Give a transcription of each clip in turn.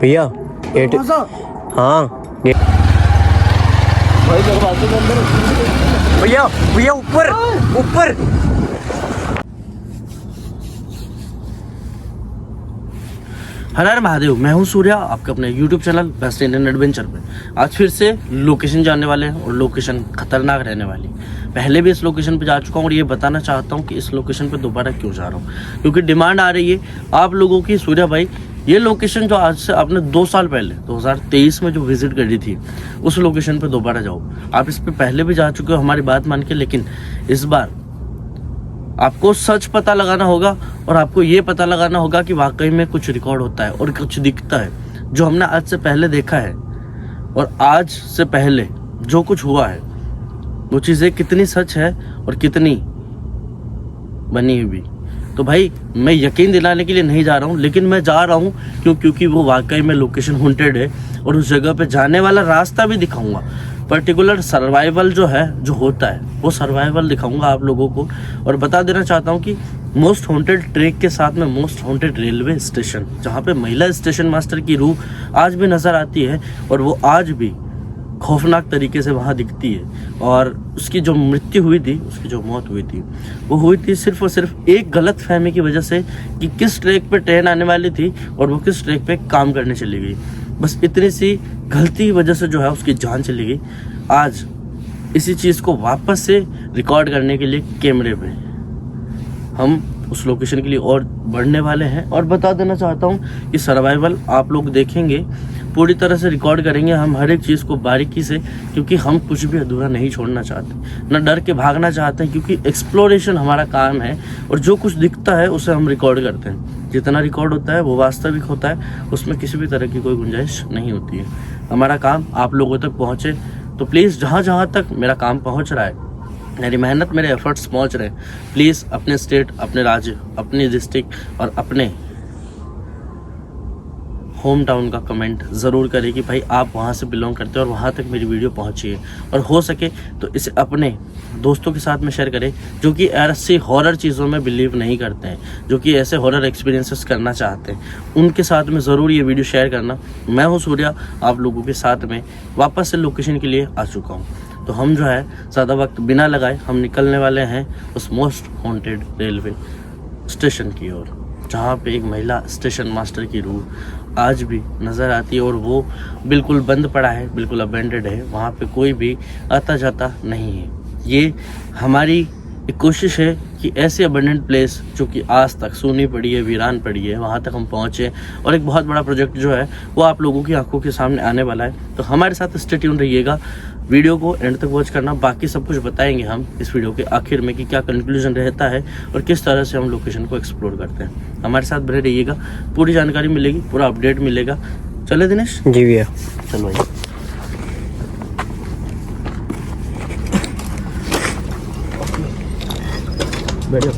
भैया हाँ भैया भैया ऊपर ऊपर। हर हर महादेव, मैं हूं सूर्या, आपके अपने YouTube channel best Indian adventure पे। आज फिर से लोकेशन जानने वाले हैं और लोकेशन खतरनाक रहने वाली। पहले भी इस लोकेशन पे जा चुका हूँ और ये बताना चाहता हूँ कि इस लोकेशन पे दोबारा क्यों जा रहा हूँ, क्योंकि डिमांड आ रही है आप लोगों की। सूर्या भाई, ये लोकेशन जो आज से आपने 2 साल पहले 2023 में जो विजिट करी थी, उस लोकेशन पे दोबारा जाओ। आप इस पे पहले भी जा चुके हो, हमारी बात मान के, लेकिन इस बार आपको सच पता लगाना होगा और आपको ये पता लगाना होगा कि वाकई में कुछ रिकॉर्ड होता है और कुछ दिखता है। जो हमने आज से पहले देखा है और आज से पहले जो कुछ हुआ है, वो चीज़ें कितनी सच है और कितनी बनी हुई। तो भाई, मैं यकीन दिलाने के लिए नहीं जा रहा हूँ, लेकिन मैं जा रहा हूँ क्योंकि वो वाकई में लोकेशन हॉन्टेड है और उस जगह पे जाने वाला रास्ता भी दिखाऊंगा। पर्टिकुलर सर्वाइवल जो है, जो होता है, वो सर्वाइवल दिखाऊंगा आप लोगों को। और बता देना चाहता हूँ कि मोस्ट हॉन्टेड ट्रैक के साथ में मोस्ट हॉन्टेड रेलवे स्टेशन, जहाँ पे महिला स्टेशन मास्टर की रूह आज भी नज़र आती है और वो आज भी खौफनाक तरीके से वहाँ दिखती है। और उसकी जो मृत्यु हुई थी, उसकी जो मौत हुई थी, वो हुई थी सिर्फ और सिर्फ एक गलत फहमी की वजह से कि किस ट्रैक पे ट्रेन आने वाली थी और वो किस ट्रैक पे काम करने चली गई। बस इतनी सी गलती की वजह से जो है उसकी जान चली गई। आज इसी चीज़ को वापस से रिकॉर्ड करने के लिए कैमरे पे हम उस लोकेशन के लिए और बढ़ने वाले हैं। और बता देना चाहता हूँ कि सर्वाइवल आप लोग देखेंगे, पूरी तरह से रिकॉर्ड करेंगे हम हर एक चीज़ को बारीकी से, क्योंकि हम कुछ भी अधूरा नहीं छोड़ना चाहते, न डर के भागना चाहते हैं, क्योंकि एक्सप्लोरेशन हमारा काम है और जो कुछ दिखता है उसे हम रिकॉर्ड करते हैं। जितना रिकॉर्ड होता है वो वास्तविक होता है, उसमें किसी भी तरह की कोई गुंजाइश नहीं होती है। हमारा काम आप लोगों तक पहुँचे, तो प्लीज़ जहाँ तक मेरा काम पहुँच रहा है, मेरी मेहनत, मेरे एफर्ट्स पहुंच रहे हैं, प्लीज़ अपने स्टेट, अपने राज्य, अपने डिस्ट्रिक्ट और अपने होम टाउन का कमेंट ज़रूर करें कि भाई आप वहाँ से बिलोंग करते हो और वहाँ तक मेरी वीडियो पहुँची है। और हो सके तो इसे अपने दोस्तों के साथ में शेयर करें जो कि ऐसी हॉरर चीज़ों में बिलीव नहीं करते हैं, जो कि ऐसे हॉरर एक्सपीरियंसेस करना चाहते हैं। उनके साथ में ज़रूर ये वीडियो शेयर करना। मैं हूँ सूर्या, आप लोगों के साथ में वापस से लोकेशन के लिए आ चुका हूँ। तो हम जो है ज़्यादा वक्त बिना लगाए हम निकलने वाले हैं उस मोस्ट हॉन्टेड रेलवे स्टेशन की ओर, जहाँ पे एक महिला स्टेशन मास्टर की रूह आज भी नज़र आती है और वो बिल्कुल बंद पड़ा है, बिल्कुल अबेंडेड है। वहाँ पे कोई भी आता जाता नहीं है। ये हमारी एक कोशिश है कि ऐसे अबेंडेड प्लेस जो कि आज तक सूनी पड़ी है, वीरान पड़ी है, वहाँ तक हम पहुँचे और एक बहुत बड़ा प्रोजेक्ट जो है वो आप लोगों की आंखों के सामने आने वाला है। तो हमारे साथ स्टे ट्यून रहिएगा, वीडियो को एंड तक वॉच करना। बाकी सब कुछ बताएंगे हम इस वीडियो के आखिर में कि क्या कंक्लूजन रहता है और किस तरह से हम लोकेशन को एक्सप्लोर करते हैं। हमारे साथ बने रहिएगा, पूरी जानकारी मिलेगी, पूरा अपडेट मिलेगा। चले दिनेश? जी भैया, चलो भाई। बैठो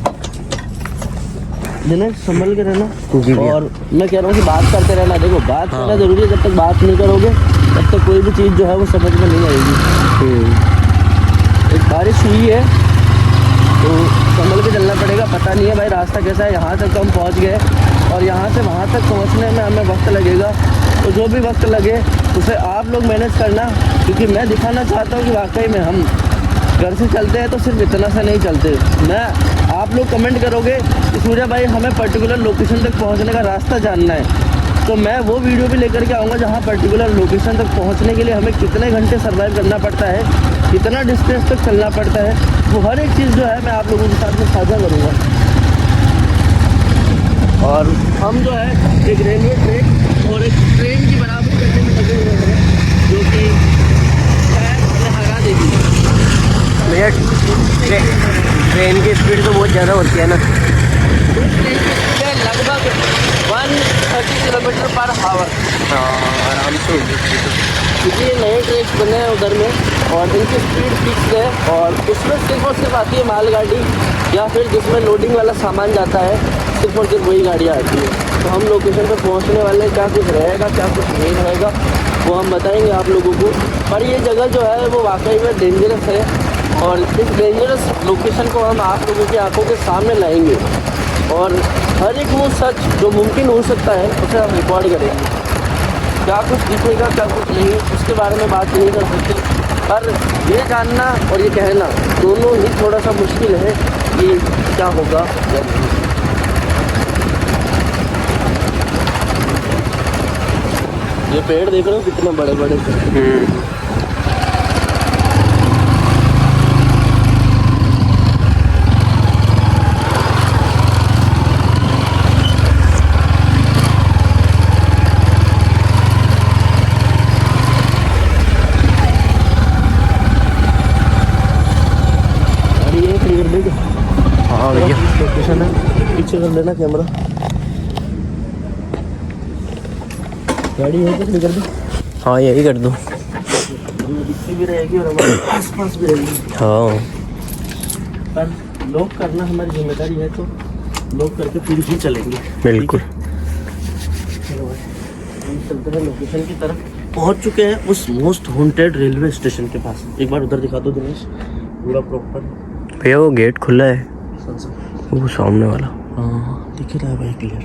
दिनेश, संभल के रहना। जी भैया। और मैं कह रहा हूँ कि बात करते रहना। देखो, बात करना जरूरी है, जब तक बात नहीं करोगे तब तक कोई भी चीज़ जो है वो समझ में नहीं आएगी। एक बारिश हुई है तो संभल के चलना पड़ेगा। पता नहीं है भाई रास्ता कैसा है। यहाँ तक हम पहुँच गए और यहाँ से वहाँ तक पहुँचने में हमें वक्त लगेगा। तो जो भी वक्त लगे उसे आप लोग मैनेज करना, क्योंकि मैं दिखाना चाहता हूँ कि वाकई में हम घर से चलते हैं तो सिर्फ इतना से नहीं चलते। मैं आप लोग कमेंट करोगे कि सूर्या भाई हमें पर्टिकुलर लोकेशन तक पहुंचने का रास्ता जानना है, तो मैं वो वीडियो भी लेकर के आऊँगा जहां पर्टिकुलर लोकेशन तक पहुंचने के लिए हमें कितने घंटे सर्वाइव करना पड़ता है, कितना डिस्टेंस तक चलना पड़ता है। वो हर एक चीज़ जो है मैं आप लोगों के साथ में साझा करूँगा। और हम जो है एक रेलवे ट्रैक और एक ट्रेन की बराबरी करने में लगे हुए हैं, जो कि शायद हमें हरा देगी। भैया ट्रेन की स्पीड तो बहुत ज़्यादा होती है ना? लगभग 130 किलोमीटर पर आवर आराम से होगी, क्योंकि ये नए ट्रैक बने हैं उधर में और इनकी स्पीड फिक्स है। और उसमें सिर्फ और सिर्फ आती है मालगाड़ी या फिर जिसमें लोडिंग वाला सामान जाता है, सिर्फ और सिर्फ वही गाड़ियाँ आती है। तो हम लोकेशन पर पहुँचने वाले क्या कुछ रहेगा, क्या कुछ नहीं रहेगा, वो हम बताएंगे आप लोगों को। पर ये जगह जो है वो वाकई में डेंजरस है और इस डेंजरस लोकेशन को हम आप लोगों की आंखों के सामने लाएंगे और हर एक वो सच जो मुमकिन हो सकता है उसे हम रिकॉर्ड करेंगे। क्या कुछ दिखेगा क्या कुछ नहीं, उसके बारे में बात नहीं कर सकते। पर ये जानना और ये कहना दोनों ही थोड़ा सा मुश्किल है कि क्या होगा या नहीं। ये पेड़ देख रहे हो कितने बड़े बड़े पेड़। हाँ भैया लोकेशन है, पीछे कर लेना कैमरा। गाड़ी है तो कर दो। हाँ यही कर दो। दिखती भी रहेगी और हमारे आस पास भी रहेगी। हाँ पर लॉक करना हमारी जिम्मेदारी है, तो लॉक करके फिर ही चलेंगे। बिल्कुल। चलो भाई हम चलते हैं लोकेशन की तरफ। पहुंच चुके हैं उस मोस्ट हॉन्टेड रेलवे स्टेशन के पास। एक बार उधर दिखा दो दिनेश, पूरा प्रॉपर। भैया वो गेट खुला है, हाँ वो सामने वाला। दिख रहा है भाई क्लियर।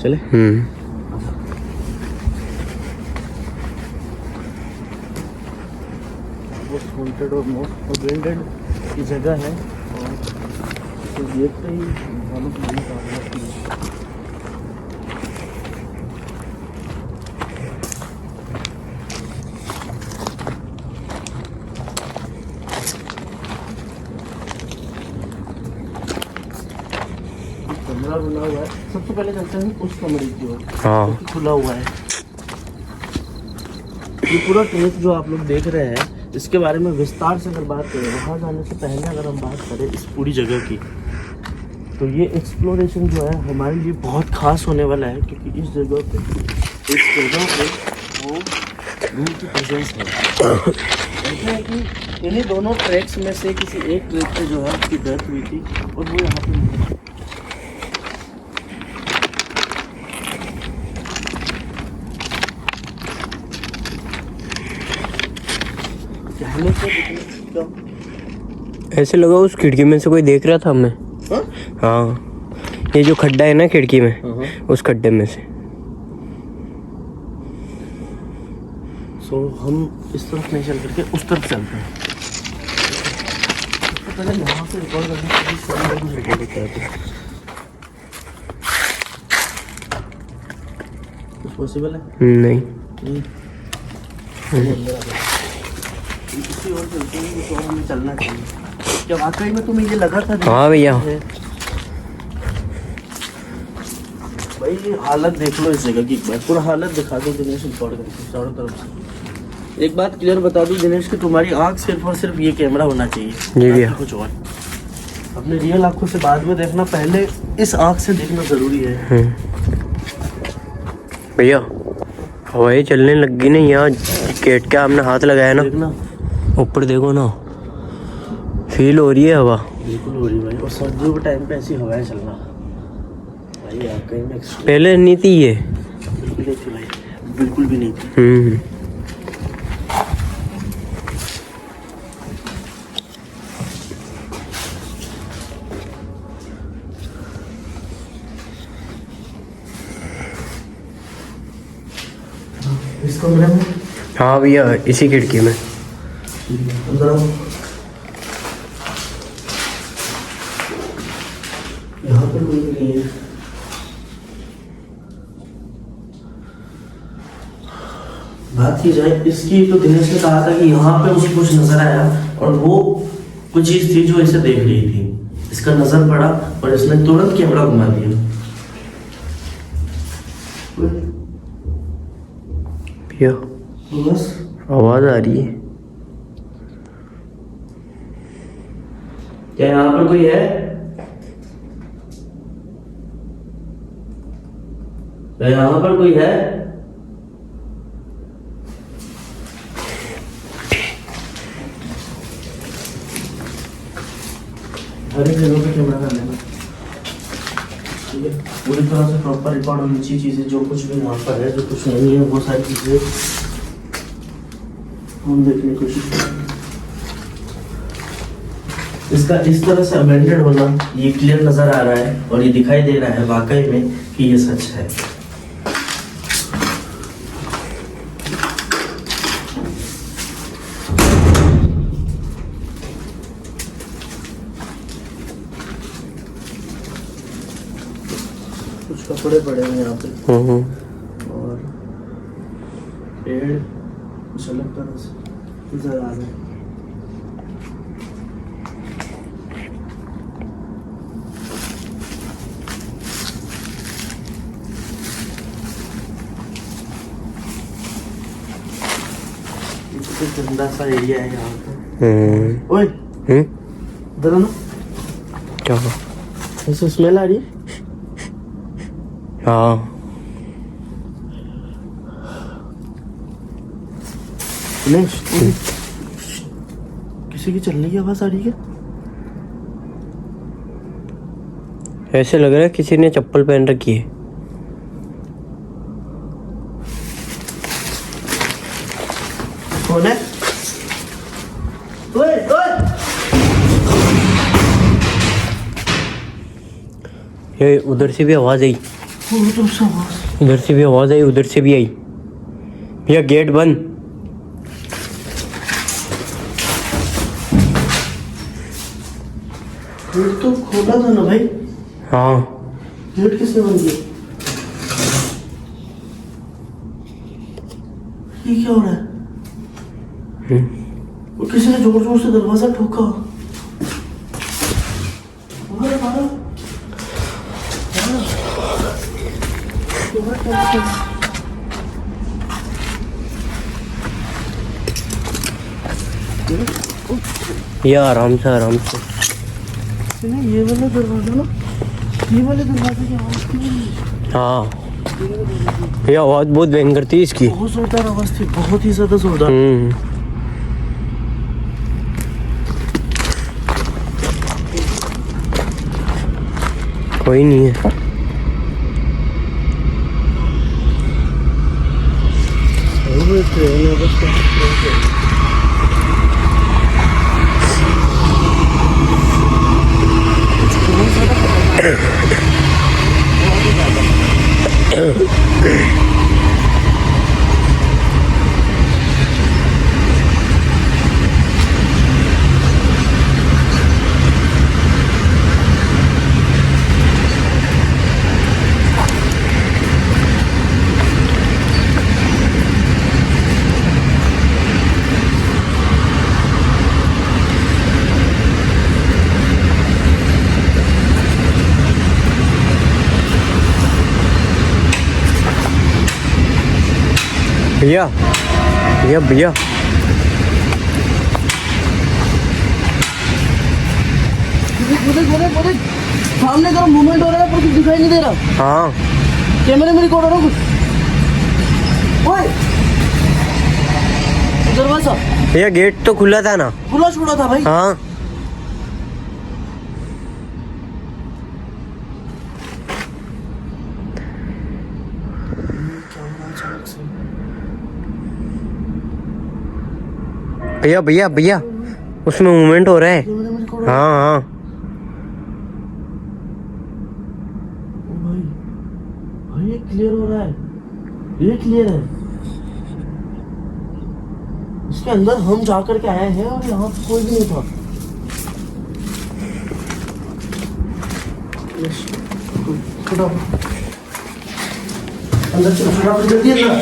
चले मोस्ट हॉन्टेड और मोस्ट अबेंडेड की जगह है, और तो देखते ही मालूम नहीं था। कमरा बना हुआ है, सबसे पहले चलते हैं उस कमरे की ओर। हाँ खुला हुआ है। ये पूरा ट्रेक जो आप लोग देख रहे हैं, इसके बारे में विस्तार से अगर बात करें, वहाँ जाने से पहले अगर हम बात करें इस पूरी जगह की, तो ये एक्सप्लोरेशन जो है हमारे लिए बहुत खास होने वाला है, क्योंकि इस जगह पे वो रूम की प्रेजेंस है। कहते हैं कि इन्हीं दोनों ट्रैक्स में से किसी एक ट्रैक पे जो है उसकी डेथ हुई थी, और वो यहाँ पे ऐसे लगा उस खिड़की में से कोई देख रहा था हमें। हाँ ये जो खड्डा है ना खिड़की में, उस खड्डे में से। सो हम इस तरफ नहीं चल करके उस तरफ चलते हैं। तो पहले यहाँ से रिकॉर्ड करने के लिए कुछ पॉसिबल है? नहीं। इसी ओर चलते हैं, तो हमें चलना चाहिए। क्या वाकई में तुम्हें ये लगा था? हाँ भैया। भाई ये हालत देख लो इस जगह की, पूरा हालत दिखा दो दिनेश रिकॉर्ड करके चारों तरफ से। एक बात क्लियर बता दूं दिनेश कि तुम्हारी आंख सिर्फ और सिर्फ ये कैमरा होना चाहिए जी भैया। कुछ और अपने रियल आंखों से बाद में देखना, पहले इस आंख से देखना जरूरी है। भैया हवाएं चलने लग गई ना, यहाँ गेट का हमने हाथ लगाया ना, देखना ऊपर देखो ना, फील हो रही है हवा। बिल्कुल हो रही भाई, और सर्दियों के टाइम पे ऐसी हवाएं चलना भाई कहीं में पहले नहीं थी ये। बिल्कुल नहीं थी भाई, बिल्कुल भी नहीं थी। इस कमरे में? हाँ भैया इसी खिड़की में। अंदर आओ। यहाँ पर कोई नहीं है। बात की जाए इसकी, तो दिनेश ने कहा था कि यहाँ पे उसे कुछ नजर आया, और वो कुछ चीज थी जो इसे देख रही थी। इसका नजर पड़ा और इसने तुरंत कैमरा घुमा दिया। भैया बस आवाज आ रही है। क्या यहाँ पर कोई है? क्या यहाँ पर कोई है? हर एक जगह पे कैमरा कर लेना, ठीक है? पूरी तरह से प्रॉपर रिकॉर्ड होनी चाहिए चीजें, जो कुछ भी यहाँ पर है, जो कुछ नहीं है, वो सारी चीजें हम देखने की कोशिश करेंगे। इसका इस तरह से अमेंडेड होना ये क्लियर नजर आ रहा है और ये दिखाई दे रहा है वाकई में कि ये सच है। कुछ कपड़े पड़े हैं यहाँ पे और पेड़ कुछ अलग तरह से नजर आ रहे हैं। गंदा सा एरिया है यहाँ पे। ओए इधर ना क्या ऐसे स्मेल आ रही है। हाँ किसी की चलने की आवाज आ रही है। ऐसे लग रहा है किसी ने चप्पल पहन रखी है। कौन है? ओए ओए ये उधर से भी आवाज आई, इधर से भी आवाज आई, उधर से भी आई। भैया गेट बंद। गेट तो खोला था ना भाई। हाँ गेट किसने बंद किया? ये क्या हो रहा है? और किसी ने जोर जोर से दरवाजा ठोका। बाहर, बाहर। ये आराम से नहीं, ये वाला दरवाजा ना, ये वाले दरवाजे की आवाज क्यों? हाँ ये आवाज बहुत भयंकर थी इसकी। बहुत जोरदार आवाज थी, बहुत ही ज्यादा जोरदार। कोई नहीं है। भैया भैया भैया सामने का मूवमेंट हो रहा है पर कुछ दिखाई नहीं दे रहा। हाँ कैमरे में रिकॉर्ड हो रहा कुछ। ओए दरवाजा भैया गेट तो खुला था ना। खुला छोड़ा था भाई। हाँ भैया भैया भैया उसमें मूवमेंट हो रहा है। कैमरे में रिकॉर्ड। हाँ हाँ भाई भाई ये क्लियर हो रहा है, ये क्लियर है। इसके अंदर हम जा करके आए हैं और यहाँ पे कोई भी नहीं था। छोटा अंदर चलो, छोटा जल्दी अंदर।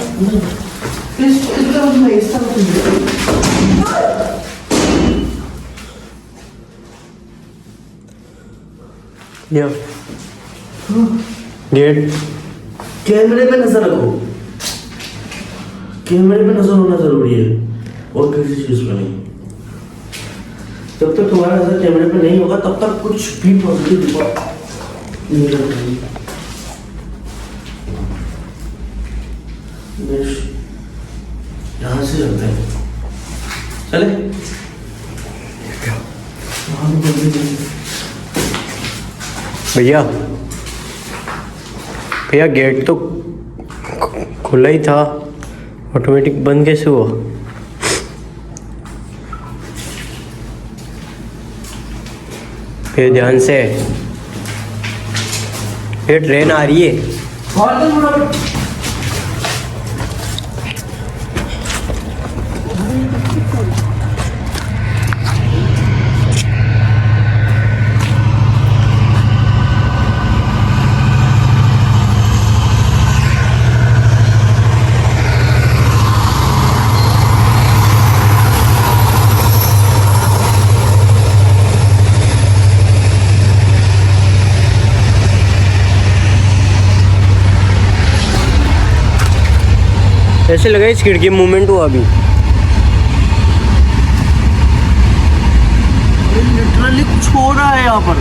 इस तरफ में, इस तरफ में। या गेट कैमरे पे नजर रखो, कैमरे पे नजर होना जरूरी है और किसी चीज पे नहीं। जब तक तुम्हारा नजर कैमरे पे नहीं होगा तब तक कुछ भी पॉजिटिव रिपोर्ट नहीं कर पाएगी। यहाँ से चलते हैं, चले भैया भैया गेट तो खुला ही था, ऑटोमेटिक बंद कैसे हुआ? ये ध्यान से, ये ट्रेन आ रही है। ऐसे लगा इस खिड़की में मूवमेंट हुआ अभी। लिटरली कुछ हो रहा है यहाँ पर,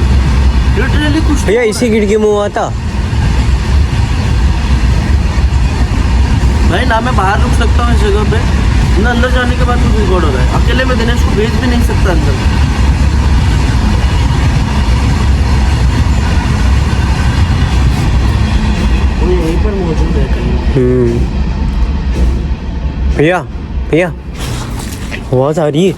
लिटरली कुछ। भैया इसी खिड़की में हुआ था। भाई ना मैं बाहर रुक सकता हूँ इस जगह पे, ना अंदर जाने के बाद कुछ रिकॉर्ड हो रहा है। अकेले में दिनेश को भेज भी नहीं सकता अंदर। वो यहीं पर मौजूद है कहीं। भैया भैया आवाज आ रही है।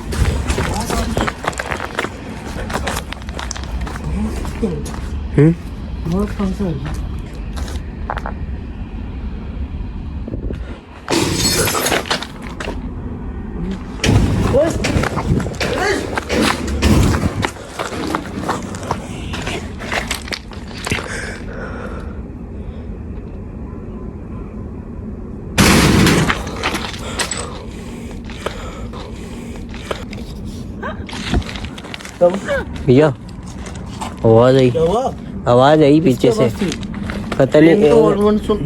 बहुत कौन सा है? भैया आवाज आई, क्या हुआ? आवाज आई पीछे से, पता नहीं।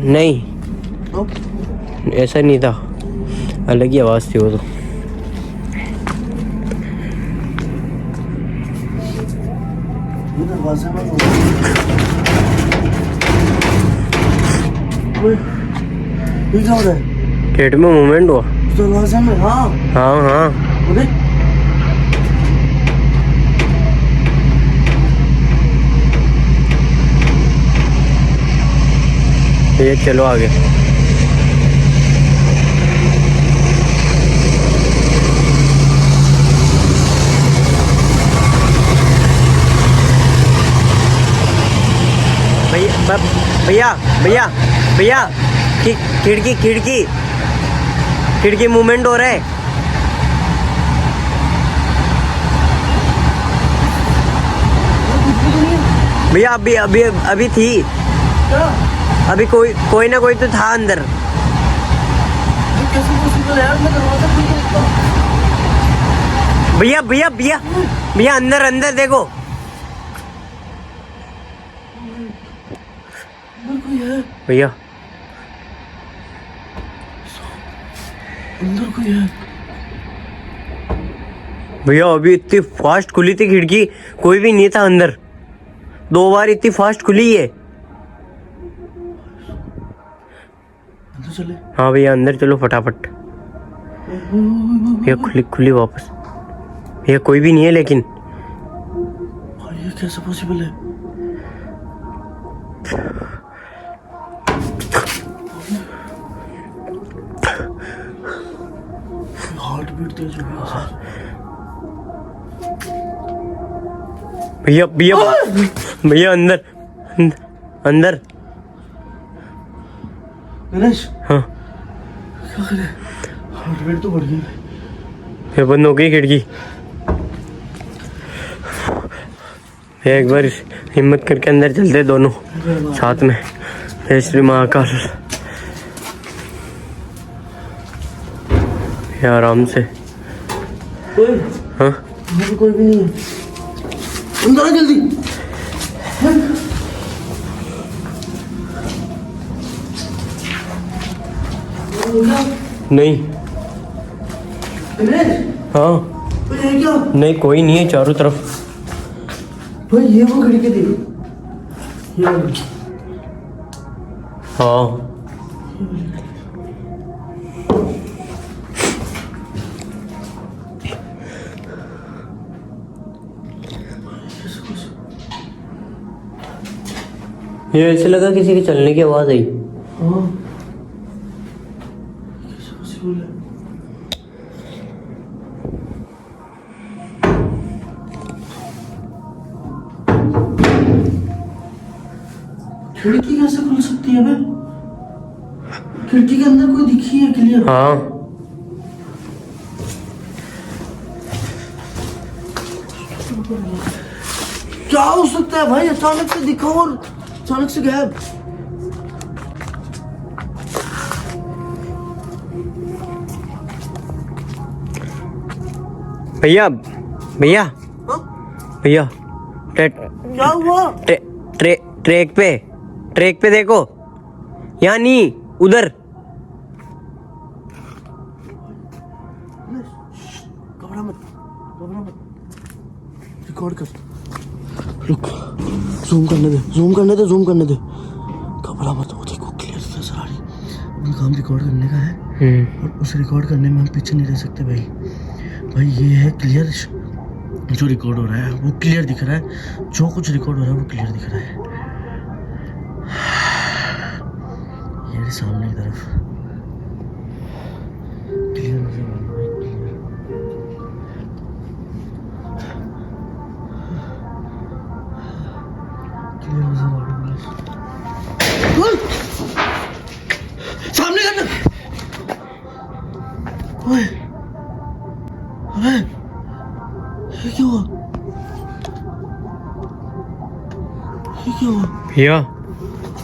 नहीं ऐसा नहीं था, अलग ही आवाज थी वो तो। ये क्या हो रहा है? गेट में मूवमेंट हुआ। दरवाजे में? हाँ हाँ हाँ। अरे ये चलो आगे। भैया भैया भैया खिड़की खिड़की खिड़की मूवमेंट हो रहा है। भैया अभी अभी अभी थी, अभी कोई ना कोई तो था अंदर। कैसे पॉसिबल है यार? मैं दरवाजा खोल के देखता हूँ। भैया भैया भैया भैया अंदर अंदर देखो। अंदर कोई है, भैया अंदर कोई है। भैया अभी इतनी फास्ट खुली थी खिड़की, कोई भी नहीं था अंदर। 2 बार इतनी फास्ट खुली है। अंदर चले। हाँ भैया अंदर चलो फटाफट। भैया खुली खुली वापस। भैया कोई भी नहीं है लेकिन। भाई ये कैसे पॉसिबल है? हार्ट बीट तेज हो गया। भैया भैया भैया अंदर अंदर। गणेश हाँ क्या करे? हार्ट बीट तो बढ़ गई। भैया बंद हो गई खिड़की। भैया एक बार हिम्मत करके अंदर चलते दोनों साथ में। जय श्री महाकाल। भैया आराम से। कोई? हाँ यहाँ पे कोई भी नहीं है। अंदर आ जल्दी। नहीं। गणेश हाँ कोई है क्या? नहीं कोई नहीं है चारों तरफ। भाई ये वो खिड़की थी। ये वाली। हाँ ये ऐसे लगा किसी के चलने की आवाज आई। हाँ कैसे पॉसिबल है? खिड़की कैसे खुल सकती है बे? खिड़की के अंदर कोई दिखी है क्लियर? हाँ क्या हो सकता है भाई? अचानक से दिखा और अचानक से गायब। भैया भैया हाँ? भैया क्या हुआ? ट्रैक पे देखो, यहाँ नहीं उधर। घबरा मत। रिकॉर्ड कर। रुक, जूम करने दे। घबरा मत, वो देखो क्लियर नजर आ रही। अपना काम रिकॉर्ड करने का है और उसे रिकॉर्ड करने में हम पीछे नहीं रह सकते भाई। ये है क्लियर, जो रिकॉर्ड हो रहा है वो क्लियर दिख रहा है। जो कुछ रिकॉर्ड हो रहा है वो क्लियर दिख रहा है। ये सामने की तरफ क्लियर नजर आ रहा है। क्लियर नजर आ रहा है। सामने करना। ओए, अबे, ये क्या हुआ? भैया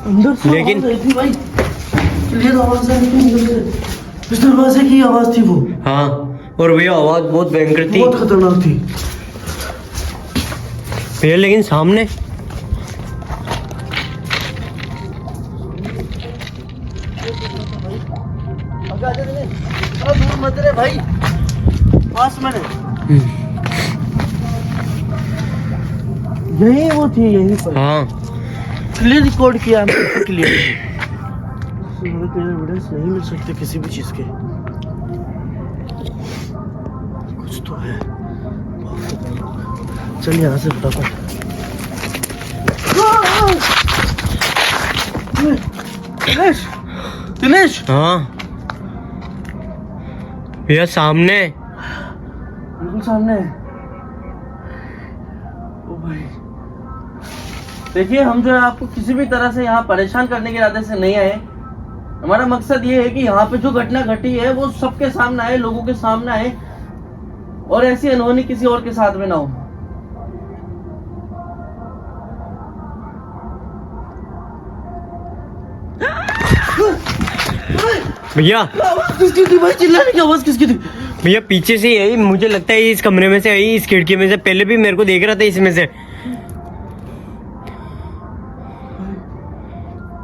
अंदर से लेकिन- आवाज आई थी भाई, क्लियर आवाज आई थी अंदर से। इस दरवाजे की आवाज थी वो, हाँ, और भैया आवाज बहुत भयंकर थी बहुत खतरनाक थी। भैया, लेकिन सामने दूर मत रहे भाई, पास में रहे। यही वो थी, यही पर हाँ क्लियर रिकॉर्ड किया हमने, क्लियर एविडेंस नहीं मिल सकते किसी भी चीज के। कुछ तो है। चल यहाँ से फटाफट। दिनेश, हाँ भैया, सामने बिल्कुल सामने है। ओ भाई, देखिए, हम जो है आपको किसी भी तरह से यहाँ परेशान करने के इरादे से नहीं आए। हमारा मकसद ये है कि यहाँ पे जो घटना घटी है वो सबके सामने आए, लोगों के सामने आए, और ऐसी अनहोनी किसी और के साथ में ना हो। भैया आवाज किसकी थी भाई? चिल्लाने की आवाज किसकी थी? भैया, पीछे से यही मुझे लगता है, इस कमरे में से आई, इस खिड़की में से। पहले भी मेरे को देख रहा था इसमें से।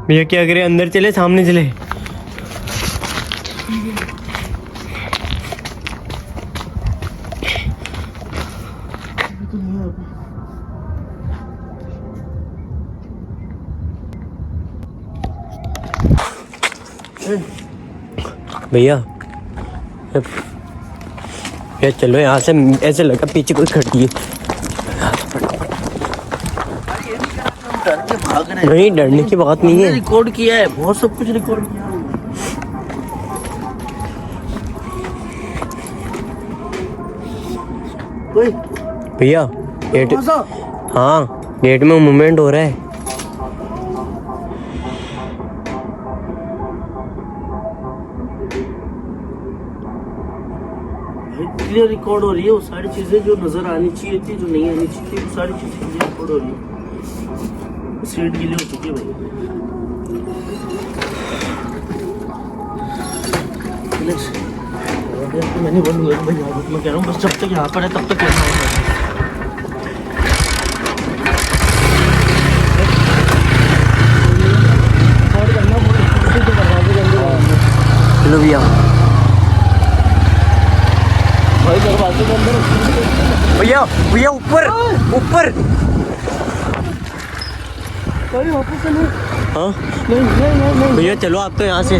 भैया क्या करें, अंदर चले सामने चले? भैया भैया चलो यहाँ से, ऐसे लगा पीछे कोई खड़ी है। नहीं, डरने की बात नहीं है। रिकॉर्ड किया है, बहुत सब कुछ रिकॉर्ड किया है। कोई भैया गेट, हाँ गेट में मूवमेंट हो रहा है। क्लियर रिकॉर्ड हो रही है। वो सारी चीजें जो नजर आनी चाहिए थी, जो नहीं आनी चाहिए थी, वो सारी चीजें क्लियर रिकॉर्ड हो रही है। सीट गीली हो चुकी है भाई। मैंने बोलूँगा भाई, आदत में कह रहा हूँ, बस जब तक यहाँ पर है तब तक कहना होगा। चलो भैया, भाई दरवाजे के अंदर भैया भैया, ऊपर ऊपर। भाई वापस से नहीं। हाँ नहीं। भैया चलो, आप तो यहाँ से